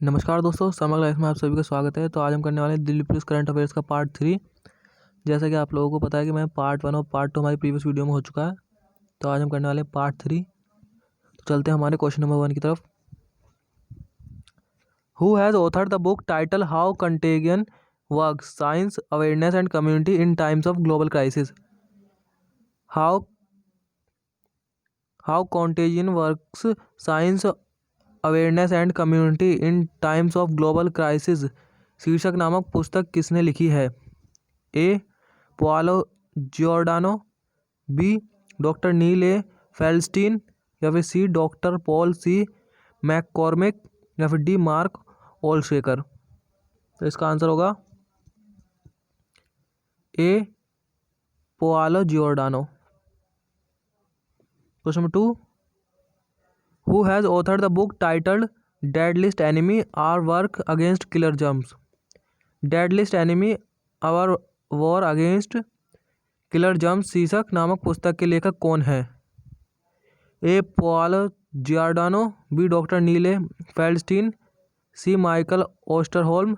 नमस्कार दोस्तों, समग्र लाइफ में आप सभी का स्वागत है। तो आज हम करने वाले हैं दिल्ली पुलिस करंट अफेयर्स का पार्ट 3। जैसा कि आप लोगों को पता है कि मैं पार्ट 1 और पार्ट 2 हमारी प्रीवियस वीडियो में हो चुका है। तो आज हम करने वाले हैं पार्ट 3। तो चलते हैं हमारे क्वेश्चन नंबर 1 की तरफ। Who has authored the book title how contagion works science awareness and community in times of global crisis. How how contagion works science awareness and community in times of global crisis शीर्षक नामक पुस्तक किसने लिखी है? A Paolo Giordano, B doctor Neil A Felstein, या फिर C doctor Paul C McCormick, या फिर डी मार्क ओल्शेकर। तो इसका आंसर होगा A Paolo Giordano. Question number 2, who has authored the book titled deadliest enemy our work against killer germs. Deadliest enemy our war against killer germs शीर्षक नामक पुस्तक के लेखक कौन है? A Paolo Giordano, B doctor Neil A Felstein, C Michael Osterholm,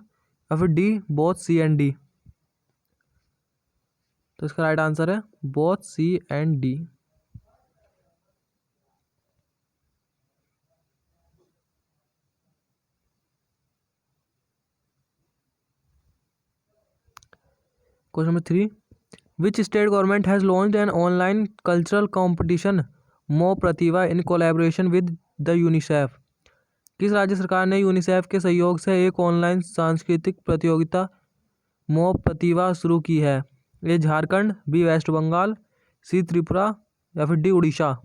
या फिर D both C and D. तो इसका राइट आंसर है both C and D. Question number 3, which state government has launched an online cultural competition मो प्रतिभा in collaboration with the UNICEF. किस राज्य सरकार ने यूनिसेफ के सहयोग से एक ऑनलाइन सांस्कृतिक प्रतियोगिता मो प्रतिभा शुरू की है? A Jharkhand, B West Bengal, C Tripura, या फिर D Orissa.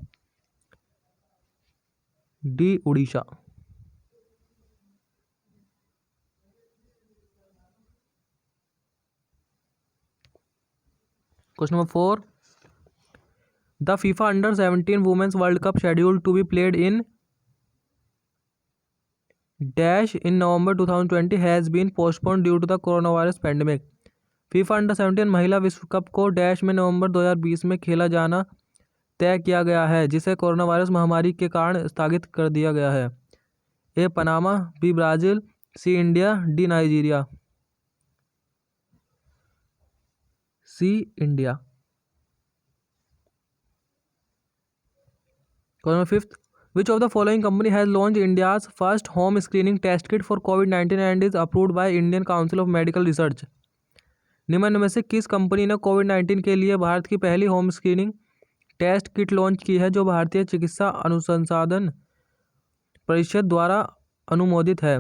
D Orissa. Question number 4, the FIFA under 17 women's world cup scheduled to be played in dash in November 2020 has been postpone due to the coronavirus pandemic. FIFA under 17 महिला विश्व cup को dash में नवंबर 2020 में खेला जाना तय किया गया है, जिसे कोरोना वायरस महामारी के कारण स्थगित कर दिया गया है। A Panama, B Brazil, C India, D Nigeria. C India. Question number 5, which of the following company has launch India's first home screening test kit for कोविड-19 and is approved by Indian council of medical research. निम्न में से किस company ने कोविड-19 के लिए भारत की पहली home screening test kit launch की है, जो भारतीय चिकित्सा अनुसंधान परिषद द्वारा अनुमोदित है?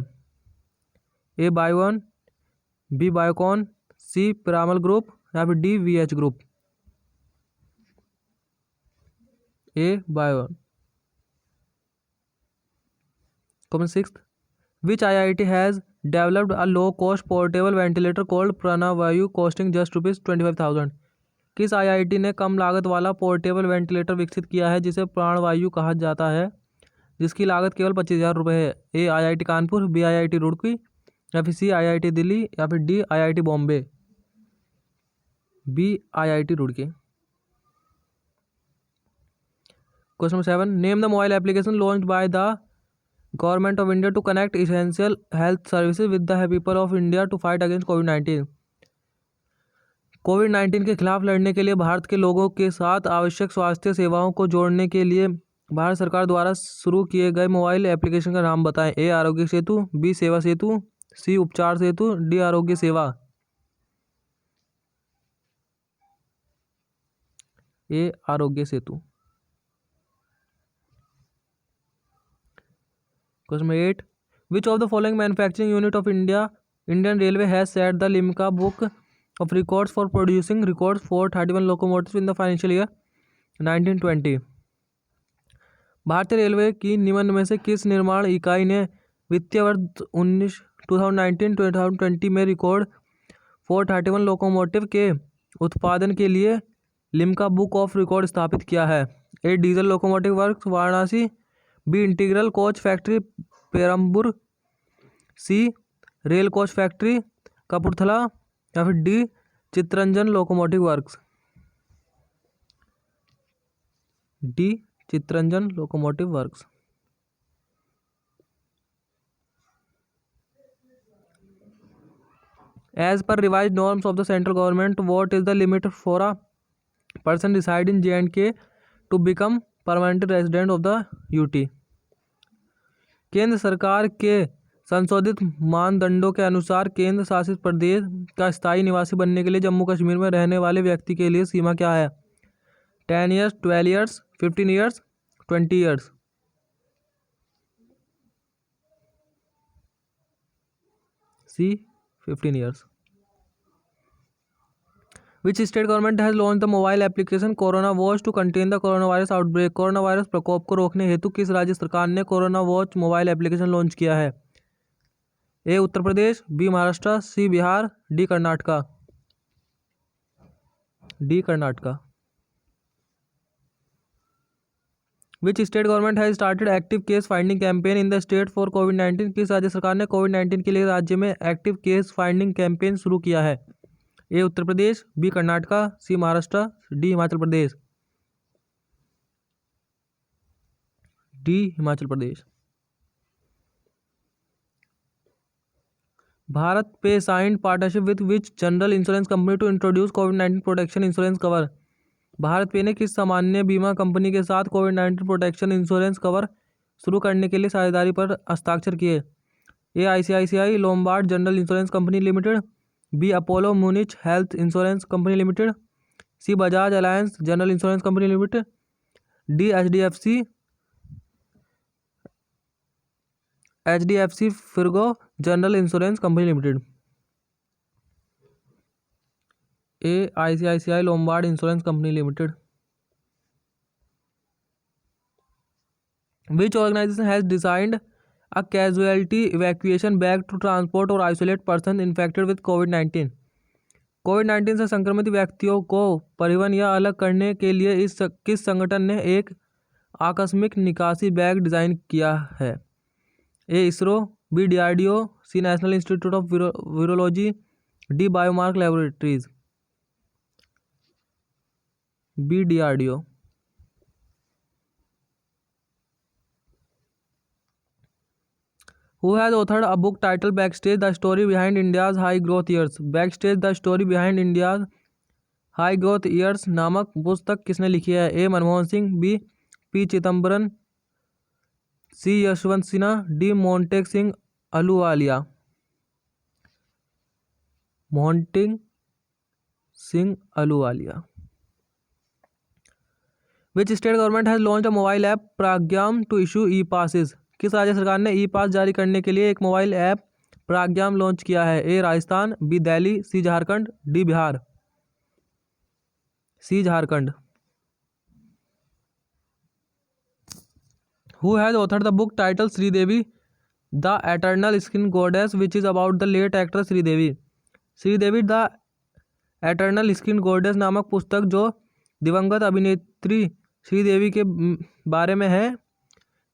A Bion, B Biocon, C Piramal group, या फिर D VH group. A Bion. Question 6, which IIT has developed a low cost portable ventilator called Pranavayu costing just ₹25,000। किस IIT ने कम लागत वाला पोर्टेबल वेंटिलेटर विकसित किया है जिसे प्राणवायु कहा जाता है, जिसकी लागत केवल 25,000 रुपये है? A IIT Kanpur, B IIT Roorkee, या फिर सी IIT दिल्ली, या फिर D IIT Bombay. B IIT Roorkee. Question number 7, name the mobile application launched by the government of India to connect essential health services with the people of India to fight against कोविड-19। कोविड-19 के खिलाफ लड़ने के लिए भारत के लोगों के साथ आवश्यक स्वास्थ्य सेवाओं को जोड़ने के लिए भारत सरकार द्वारा शुरू किए गए मोबाइल एप्लीकेशन का नाम बताएं। ए आरोग्य सेतु, बी सेवा सेतु, सी उपचार सेतु, डी आरोग्य Seva. A Aarogya Setu. Question number 8, which of the following manufacturing unit of Indian railway has set the Limca book of records for producing records for 31 locomotives in the financial year 1920। भारतीय railway की निम्न में से किस निर्माण इकाई ने वित्तीय वर्ष 2019-2020 में रिकॉर्ड 431 लोकोमोटिव के उत्पादन के लिए लिम्का बुक ऑफ रिकॉर्ड स्थापित किया है? A diesel locomotive works Varanasi, B integral coach factory Perambur, C rail coach factory Kapurthala, या फिर D Chittaranjan locomotive works. D Chittaranjan locomotive works. As per revised norms of the central government, what is the limit for a person reside in J&K to become permanent resident of the UT? केंद्र सरकार के संशोधित मानदंडों के अनुसार केंद्र शासित प्रदेश का स्थायी निवासी बनने के लिए जम्मू कश्मीर में रहने वाले व्यक्ति के लिए सीमा क्या है? 10 years, 12 years, 15 years, 20 years. C 15 years. Which state government has launched the mobile application Corona Watch to contain the coronavirus outbreak? Corona virus प्रकोप को रोकने हेतु किस राज्य सरकार ने corona watch mobile application launch किया है? A Uttar Pradesh, B Maharashtra, C Bihar, D Karnataka. D Karnataka. Which state government has started active case finding campaign in the state for COVID-19? किस राज्य सरकार ने कोविड-19 के लिए राज्य में एक्टिव केस फाइंडिंग कैंपेन शुरू किया है? A Uttar Pradesh, B Karnataka, C Maharashtra, D Himachal Pradesh. D Himachal Pradesh. BharatPe signed partnership with which general insurance company to introduce कोविड-19 protection insurance cover? BharatPe ने किस सामान्य बीमा कंपनी के साथ कोविड-19 प्रोटेक्शन इंश्योरेंस कवर शुरू करने के लिए साझेदारी पर हस्ताक्षर किए? A ICICI Lombard general insurance company limited, B Apollo Munich health insurance company limited, C Bajaj Allianz general insurance company limited, D HDFC Ergo general insurance company limited. A ICICI Lombard insurance company limited. Which organization has designed a casualty evacuation bag to transport or isolate persons infected with COVID-19? कोविड-19 से संक्रमित व्यक्तियों को परिवहन या अलग करने के लिए किस संगठन ने एक आकस्मिक निकासी बैग डिजाइन किया है? A ISRO, B DRDO, C national institute of virology, D Biomark laboratories. B DRDO। Who has authored a book titled Backstage: The Story Behind India's High Growth Years? Backstage: The Story Behind India's High Growth Years नामक पुस्तक किसने लिखी है? A Manmohan Singh, B P Chidambaram, C Yashwant Sinha, D Montek Singh Ahluwalia. Montek Singh Ahluwalia. Which state government has launched a mobile app Pragyaam to issue e-passes? किस राज्य सरकार ने ई पास जारी करने के लिए एक मोबाइल ऐप प्राज्ञाम लॉन्च किया है? A Rajasthan, B Delhi, C Jharkhand, D Bihar. C Jharkhand. Who has authored the book titled Sridevi, The Eternal Skin Goddess, which is about the late actress Sridevi? Sridevi the eternal skin goddess नामक पुस्तक जो दिवंगत अभिनेत्री श्रीदेवी के बारे में है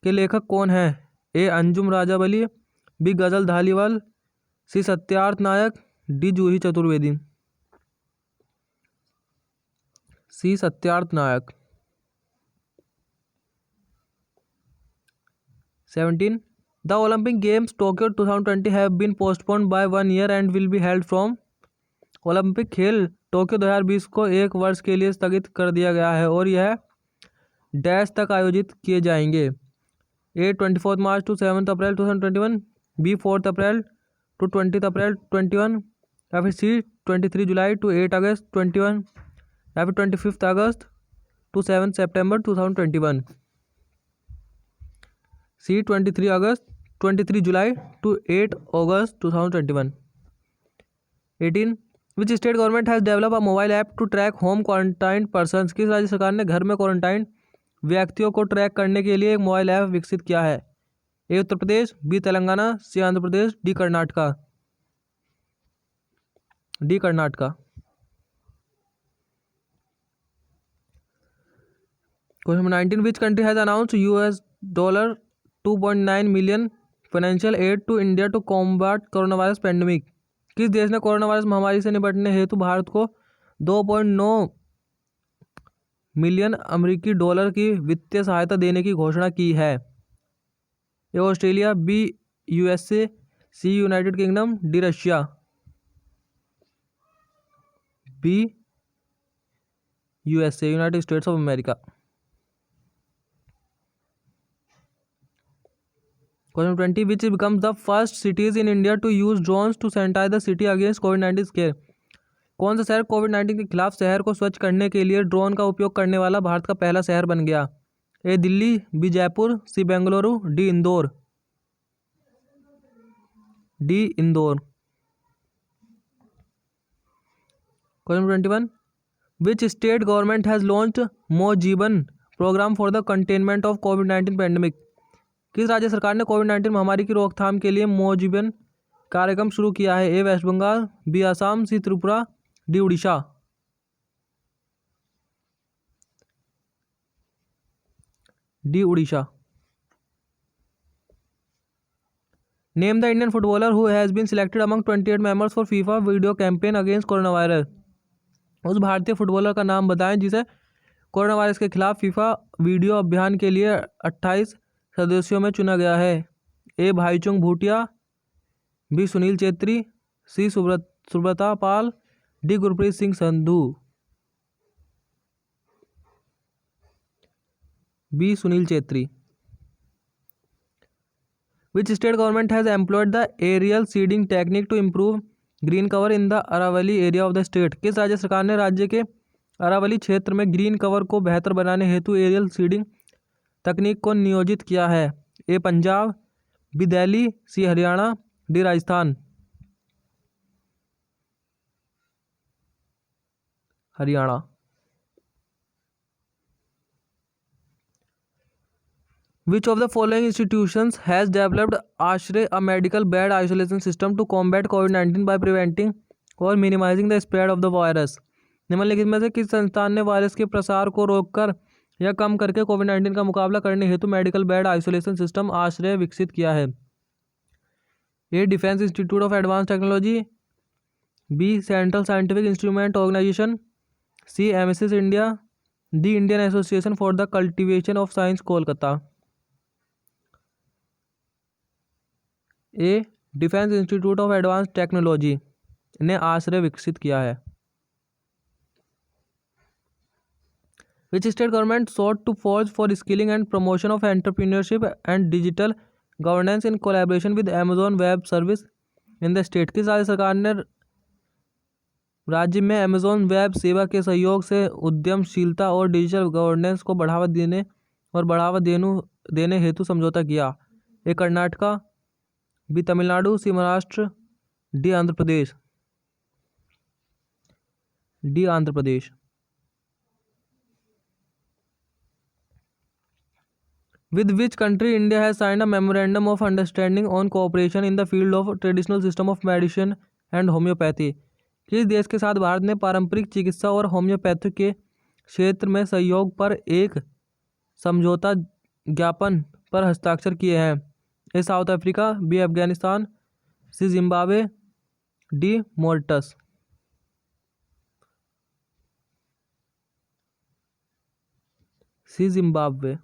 के लेखक कौन है? ए Anjum Rajabali, B Gazal Dhaliwal, C Satyarth Nayak, D Juhi Chaturvedi. C Satyarth Nayak. 17. The Olympic Games Tokyo 2020 have been postponed by 1 year and will be held from? Olympic खेल टोक्यो 2020 को एक वर्ष के लिए स्थगित कर दिया गया है और यह डैश तक आयोजित किए जाएंगे? A 24 March to 7 April 2021, B 4 April to 20 April 21, या फिर सी 23 जुलाई टू 8 अगस्त 21, या फिर 25 अगस्त टू 7 सितंबर 2021। सी 23 जुलाई टू 8 अगस्त 2021। 18. Which state government has developed a mobile app to track home quarantined persons? किस राज्य सरकार ने घर में क्वारंटाइन व्यक्तियों को ट्रैक करने के लिए एक मोबाइल ऐप विकसित किया है? A Uttar Pradesh, B Telangana, C Andhra Pradesh, D Karnataka. D Karnataka. Question number 19. Which country has announced $2.9 million financial aid to India to combat corona virus pandemic? किस देश ने कोरोना वायरस महामारी से निपटने हेतु भारत को 2.9 मिलियन अमेरिकी डॉलर की वित्तीय सहायता देने की घोषणा की है? A Australia, B USA, C United Kingdom, D Russia, B USA United States of America. Question 20, which becomes the first cities in India to use drones to sanitise the city against कोविड-19 scare. कौन सा शहर कोविड-19 के खिलाफ शहर को स्वच्छ करने के लिए ड्रोन का उपयोग करने वाला भारत का पहला शहर बन गया? A Delhi, B Jaipur, C Bengaluru, D Indore, D Indore. Question 21, which state government has launched Mo Jeevan program for the containment of कोविड-19 पैंडेमिक। किस राज्य सरकार ने कोविड-19 महामारी की रोकथाम के लिए मो जीवन कार्यक्रम शुरू किया है? A west Bengal, B Assam, C Tripura, D Orissa, D Orissa. Name the Indian footballer who has been selected among 28 members for FIFA video campaign against corona virus. उस भारतीय फुटबॉलर का नाम बताएं जिसे कोरोना वायरस के खिलाफ फीफा वीडियो अभियान के लिए 28 सदस्यों में चुना गया है। A Bhaichung Bhutia, B Sunil Chhetri, C Subrata Paul, D Gurpreet Singh Sandhu, B Sunil Chhetri. Which state government has employed the aerial seeding technique to improve green cover in the Aravali area of the state. किस राज्य सरकार ने राज्य के अरावली क्षेत्र में ग्रीन कवर को बेहतर बनाने हेतु एरियल सीडिंग तकनीक को नियोजित किया है? A Punjab, B Delhi, C Haryana, D Rajasthan, Haryana. Which of the following institutions has developed ASHRAE, a medical bed isolation system to combat COVID-19 by preventing or minimizing the spread of the virus? निम्नलिखित में से किस संस्थान ने वायरस के प्रसार को रोककर या कम करके कोविड-19 का मुकाबला करने हेतु मेडिकल बेड आइसोलेशन सिस्टम आश्रय विकसित किया है? A defence institute of advance technology, B central scientific instrument organisation, C MSS India, D Indian association for the cultivation of science Kolkata. A defence institute of advance technology ने आश्रय विकसित किया है। Which state government sought to forge for skilling and promotion of entrepreneurship and digital governance in collaboration with Amazon Web Service in the state। किस राज्य सरकार ने राज्य में अमेजोन वेब सेवा के सहयोग से उद्यमशीलता और डिजिटल गवर्नेंस को बढ़ावा देने हेतु समझौता किया? A Karnataka, B Tamil Nadu, C Maharashtra, D Andhra Pradesh, D Andhra Pradesh. With which country India has signed a memorandum of understanding on cooperation in the field of traditional system of medicine and homeopathy? किस देश के साथ भारत ने पारंपरिक चिकित्सा और होम्योपैथी के क्षेत्र में सहयोग पर एक समझौता ज्ञापन पर हस्ताक्षर किए हैं? A South Africa, B Afghanistan, C Zimbabwe, D Mauritius, C Zimbabwe.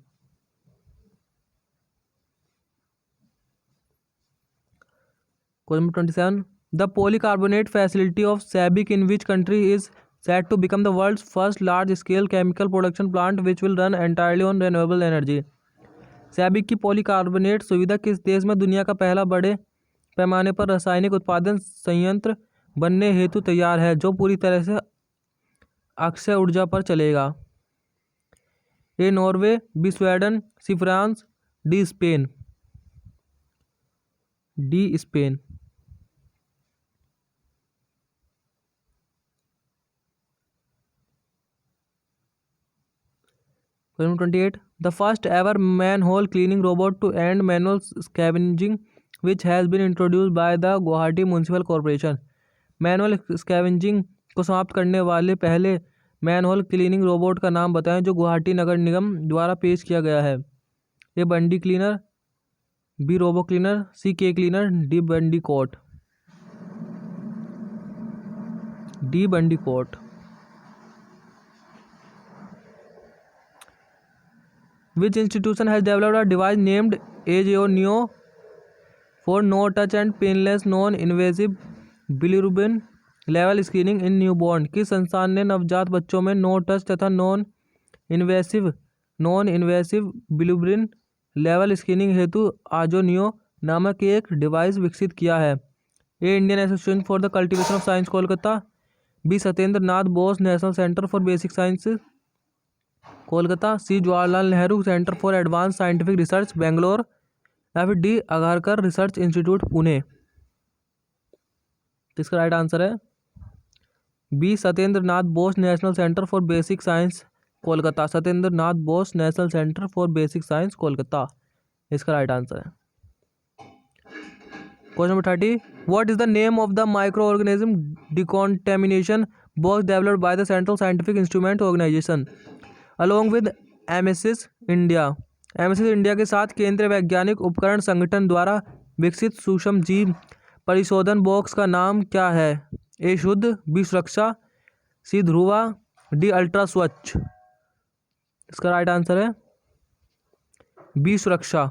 Question 27. The polycarbonate facility of SABIC in which country is set to become the world's first large-scale chemical production plant which will run entirely on renewable energy? SABIC की polycarbonate सुविधा किस देश में दुनिया का पहला बड़े पैमाने पर रासायनिक उत्पादन संयंत्र बनने हेतु तैयार है, जो पूरी तरह से अक्षय ऊर्जा पर चलेगा? A Norway, B Sweden, C France, D Spain, D Spain. Question 28. The first ever manhole cleaning robot to end manual scavenging which has been introduced by the Guwahati Municipal Corporation. Manual scavenging को समाप्त करने वाले पहले manhole cleaning robot का नाम बताएं जो गुवाहाटी नगर निगम द्वारा पेश किया गया है? A Bandi cleaner, B robo cleaner, C K cleaner, D Bandi coat, D Bandi coat. Which institution has developed a device named AGO Neo for no touch and painless non invasive bilirubin level screening in newborn? किस संस्थान ने नवजात बच्चों में no touch तथा non invasive bilirubin level screening हेतु AJO Neo नामक एक डिवाइस विकसित किया है? A Indian association for the cultivation of science Kolkata, B Satyendra Nath Bose national centre for basic science Kolkata, C Jawaharlal Nehru centre for advance scientific research Bangalore, या फिर D Agharkar research institute Pune? इसका राइट आंसर है B Satyendra Nath Bose national centre for basic science Kolkata. Satyendra Nath Bose national centre for basic science Kolkata इसका right answer है। Question number 30, what is the name of the micro organism decontamination box developed by the central scientific instrument organisation along with MSS India? MSS India के साथ केंद्रीय वैज्ञानिक उपकरण संगठन द्वारा विकसित सूक्ष्म जीव परिशोधन बॉक्स का नाम क्या है? ए शुद्ध, बी सुरक्षा, सी ध्रुवा, डी अल्ट्रा स्वच्छ? इसका राइट आंसर है B Suraksha.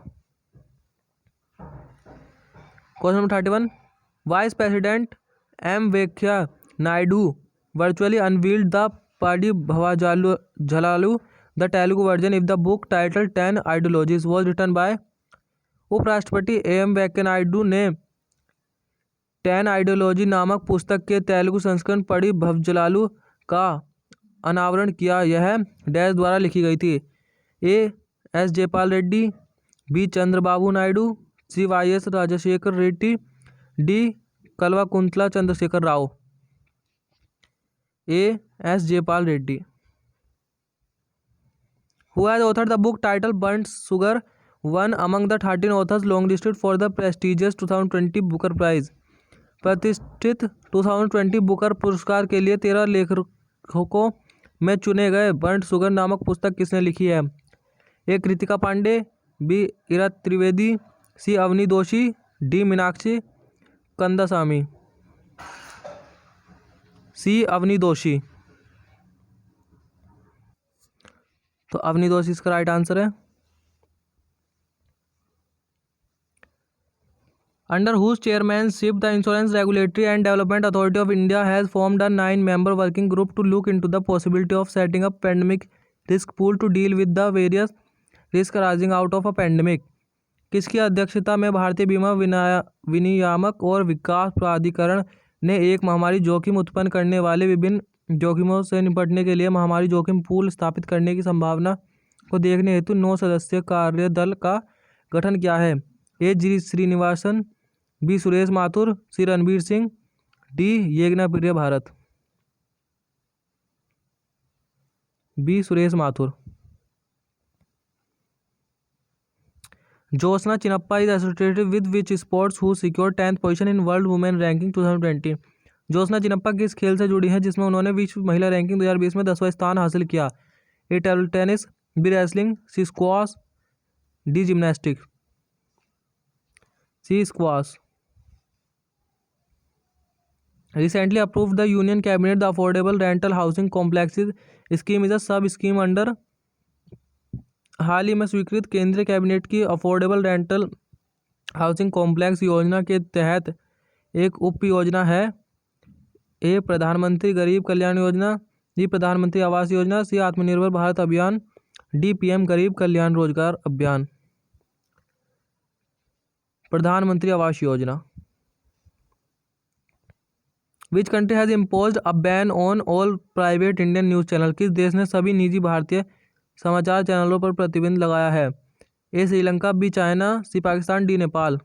Question number 31, vice president M Venkaiah Naidu virtually unveiled the Padi Bhavajalalu the Telugu version if the book title 10 ideologies was written by? उपराष्ट्रपति एम वेंकैया नायडू ने 10 आइडियोलॉजी नामक पुस्तक के तेलुगु संस्करण पड़ी भवजलालू का अनावरण किया। यह डैश द्वारा लिखी गई थी? A S Jaipal Reddy, B Chandrababu Naidu, C Y S Rajasekhara Reddy, D Kalvakuntla Chandrashekar Rao? A S Jaipal Reddy. Who has authored the book titled Burnt Sugar, one among the 13 authors longlisted for the prestigious 2020 Booker Prize? प्रतिष्ठित 2020 बुकर पुरस्कार के लिए 13 लेखकों में चुने गए बर्न्ट शुगर नामक पुस्तक किसने लिखी है? A Kritika Pandey, B Ira Trivedi, C Avni Doshi, D Meenakshi Kandasamy? C Avni Doshi. तो अवनी दोषी इसका राइट आंसर है। Under whose chairmanship the insurance regulatory and development authority of India has formed a 9-member working group to look into the possibility of setting up pandemic risk pool to deal with the various risk arising out of a pandemic? किसकी अध्यक्षता में भारतीय बीमा विनियामक और विकास प्राधिकरण ने एक महामारी जोखिम उत्पन्न करने वाले विभिन्न जोखिमों से निपटने के लिए महामारी जोखिम पूल स्थापित करने की संभावना को देखने हेतु 9 सदस्यीय कार्यदल का गठन किया है? A G Srinivasan, B Suresh Mathur, C Ranbir Singh, D Yegnapriya Bharath? B Suresh Mathur. Joshna Chinappa is associated with which sports who secured 10th position in world women ranking 2020? Joshna Chinappa किस खेल से जुड़ी हैं जिसमें उन्होंने विश्व महिला रैंकिंग 2020 में 10वां स्थान हासिल किया? A table tennis, B wrestling, C squash, D gymnastic? C squash. Recently approved the Union Cabinet the Affordable Rental Housing Complexes Scheme is a sub scheme under? हाल ही में स्वीकृत केंद्रीय कैबिनेट की अफोर्डेबल रेंटल हाउसिंग कॉम्प्लेक्स योजना के तहत एक उप योजना है? ए प्रधानमंत्री गरीब कल्याण योजना, बी प्रधानमंत्री आवास योजना, सी आत्मनिर्भर भारत अभियान, डी पीएम गरीब कल्याण रोजगार अभियान? प्रधानमंत्री Awas Yojana. Which country has imposed a ban on all private Indian news channel? किस देश ने सभी निजी भारतीय समाचार चैनलों पर प्रतिबंध लगाया है? A Sri Lanka, B China, C Pakistan, D Nepal?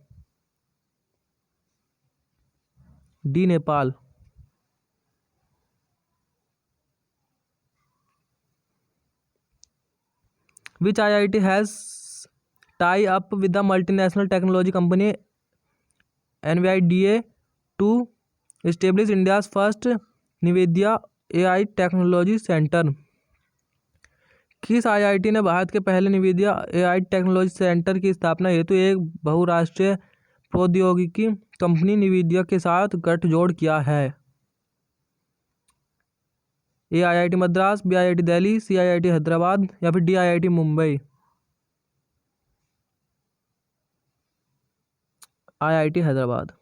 D Nepal. Which IIT has tie up with the multinational technology company NVIDIA to establish India's first NVIDIA AI technology centre? किस IIT ने भारत के पहले निवेदिया AI टेक्नोलॉजी सेंटर की स्थापना हेतु एक बहुराष्ट्रीय प्रौद्योगिकी कंपनी निवेदिया के साथ गठजोड़ किया है? A IIT Madras, B IIT Delhi, C IIT Hyderabad, या फिर D IIT Mumbai? IIT Hyderabad.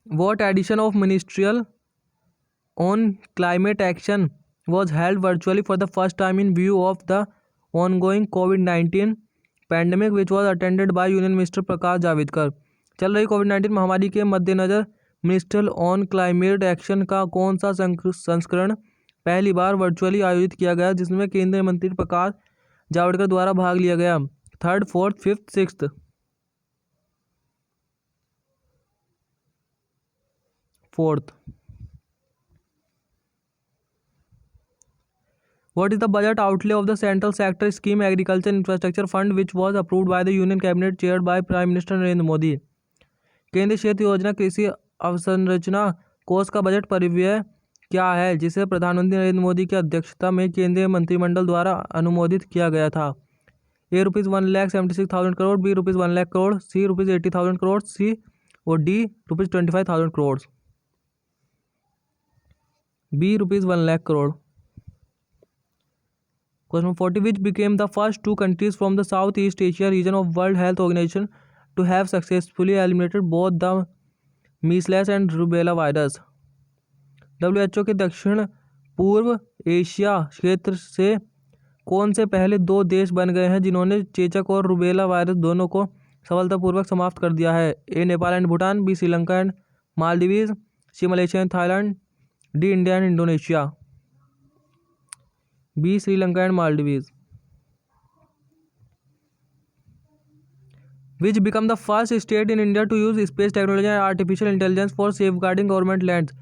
What edition of Ministerial on Climate Action was held virtually for the first time in view of the ongoing COVID-19 pandemic, which was attended by Union Minister Prakash Javadekar. चल रही कोविड-19 महामारी के मद्देनज़र ministerial on climate action का कौन सा संस्करण पहली बार वर्चुअली आयोजित किया गया, जिसमें केंद्रीय मंत्री प्रकाश जावड़ेकर द्वारा भाग लिया गया? 3rd, 4th, 5th, 6th? 4th. What is the budget outlay of the Central Sector Scheme Agriculture Infrastructure Fund, which was approved by the Union Cabinet chaired by Prime Minister Narendra Modi? केंद्रीय क्षेत्र योजना कृषि अवसंरचना कोष का budget परिव्यय क्या है, जिसे प्रधानमंत्री नरेंद्र मोदी की अध्यक्षता में केंद्रीय मंत्रिमंडल द्वारा अनुमोदित किया गया था? A rupees 1,76,000 crore, B rupees 1 lakh crore, C rupees 80,000 crore, C और D rupees 25,000 crore? B rupees 1 lakh crore. Question 40. Which became the first two countries from the Southeast Asia region of World Health Organization to have successfully eliminated both the measles and rubella virus? WHO के दक्षिण पूर्व Asia क्षेत्र से कौन से पहले दो देश बन गए हैं जिन्होंने चेचक और रूबेला वायरस दोनों को सफलतापूर्वक समाप्त कर दिया है? A Nepal and Bhutan, B Sri Lanka and Maldives, C Malaysia and Thailand, D India and Indonesia? B Sri Lanka and Maldives. Which become the first state in India to use space technology and artificial intelligence for safeguarding government lands?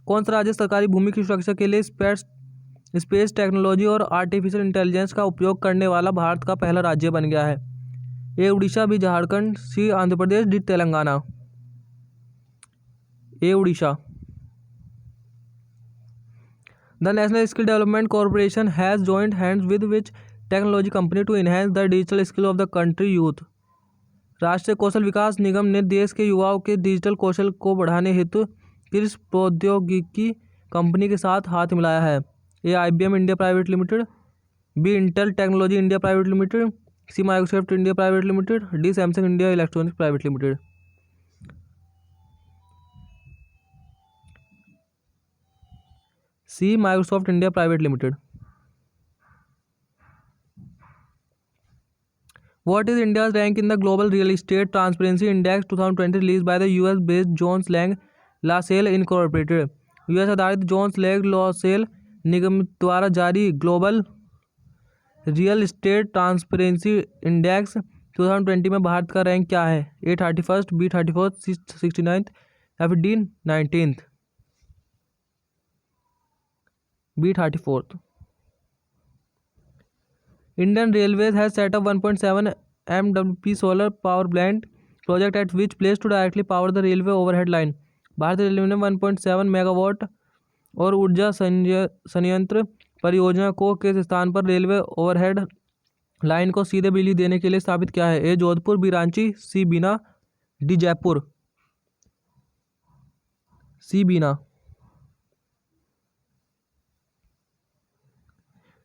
कौन सा राज्य सरकारी भूमि की सुरक्षा के लिए space technology और artificial intelligence का उपयोग करने वाला भारत का पहला राज्य बन गया है? A Orissa, B Jharkhand, C Andhra Pradesh, D Telangana? A Orissa. The National Skill Development Corporation has joined hands with which technology company to enhance the digital skill of the country youth? राष्ट्रीय कौशल विकास निगम ने देश के युवाओं के डिजिटल कौशल को बढ़ाने हेतु किस प्रौद्योगिकी कंपनी के साथ हाथ मिलाया है? A IBM India private limited, B Intel technology India private limited, C Microsoft India private limited, D Samsung India electronics private limited? C Microsoft India private limited. What is India's rank in the Global Real Estate Transparency Index 2020 released by the US-based Jones Lang LaSalle Incorporated? US आधारित Jones Lang LaSalle निगम द्वारा जारी global real estate transparency index 2020 में भारत का rank क्या है? A 31st, B 34th, C 69th या फिर D 19th? B 34th. Indian Railways has set up 1.7 MWP solar power plant project at which place to directly power the railway overhead line? भारतीय railway ने 1.7 megawatt और ऊर्जा संयंत्र परियोजना को किस स्थान पर रेलवे ओवरहेड लाइन को सीधे बिजली देने के लिए स्थापित किया है? A Jodhpur, B Ranchi, C Bina, D Jaipur? C Bina.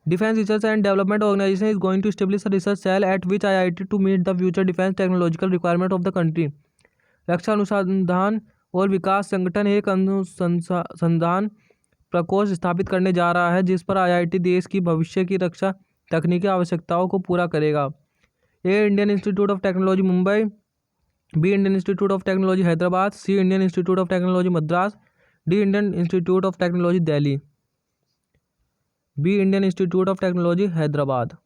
Defense Research and Development Organization is going to establish a research cell at which IIT to meet the future defense technological requirement of the country? रक्षा अनुसंधान और विकास संगठन एक अनुसंधान प्रकोष्ठ स्थापित करने जा रहा है जिस पर IIT देश की भविष्य की रक्षा तकनीकी आवश्यकताओं को पूरा करेगा? A Indian institute of technology Mumbai, B Indian institute of technology Hyderabad, C Indian institute of technology Madras, D Indian institute of technology Delhi? B Indian institute of technology Hyderabad.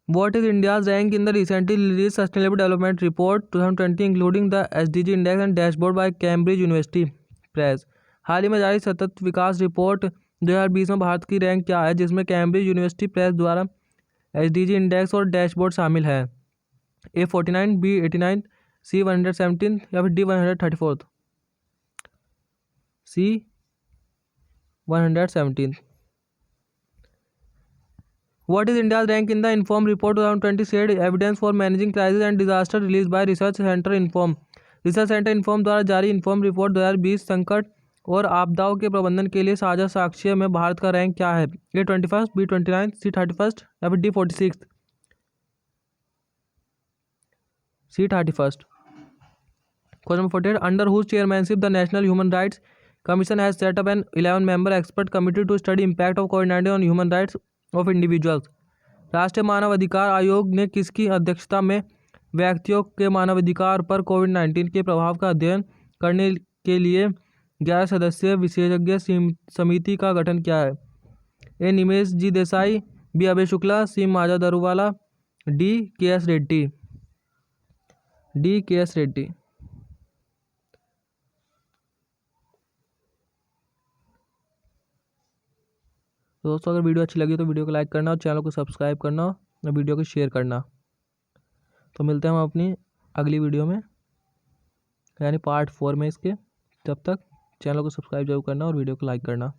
What is India's rank in the recently released Sustainable Development Report 2020 including the SDG Index and Dashboard by Cambridge University Press? हाल ही में जारी सतत विकास report 2020 में भारत की rank क्या है जिसमें Cambridge university press द्वारा SDG index और डैशबोर्ड शामिल है? A 49, B 89, C 117 या फिर D 134? C 117. What is India's rank in the Inform Report 2020 said evidence for managing crisis and disaster released by Research Center Inform? Research centre inform द्वारा जारी inform report 2020 संकट और आपदाओं के प्रबंधन के लिए साझा साक्ष्य में भारत का रैंक क्या है? A 21, B 29, C 31 या फिर D 46? C 31. Question number 48. Under whose chairmanship the National Human Rights Commission has set up an 11-member expert committee to study impact of COVID-19 on human rights of individuals? राष्ट्रीय मानव अधिकार आयोग ने किसकी अध्यक्षता में व्यक्तियों के मानवाधिकार पर कोविड-19 के प्रभाव का अध्ययन करने के लिए 11 सदस्यीय विशेषज्ञ समिति का गठन किया है? ए निमेश जी देसाई, बी अभय शुक्ला, सी माजा दारूवाला, डी के एस रेड्डी? डी के एस रेड्डी। दोस्तों अगर वीडियो अच्छी लगी तो वीडियो को लाइक करना और चैनल को सब्सक्राइब करना और वीडियो को शेयर करना। तो मिलते हैं हम अपनी अगली वीडियो में, यानी पार्ट 4 में इसके। तब तक चैनल को सब्सक्राइब जरूर करना और वीडियो को लाइक करना।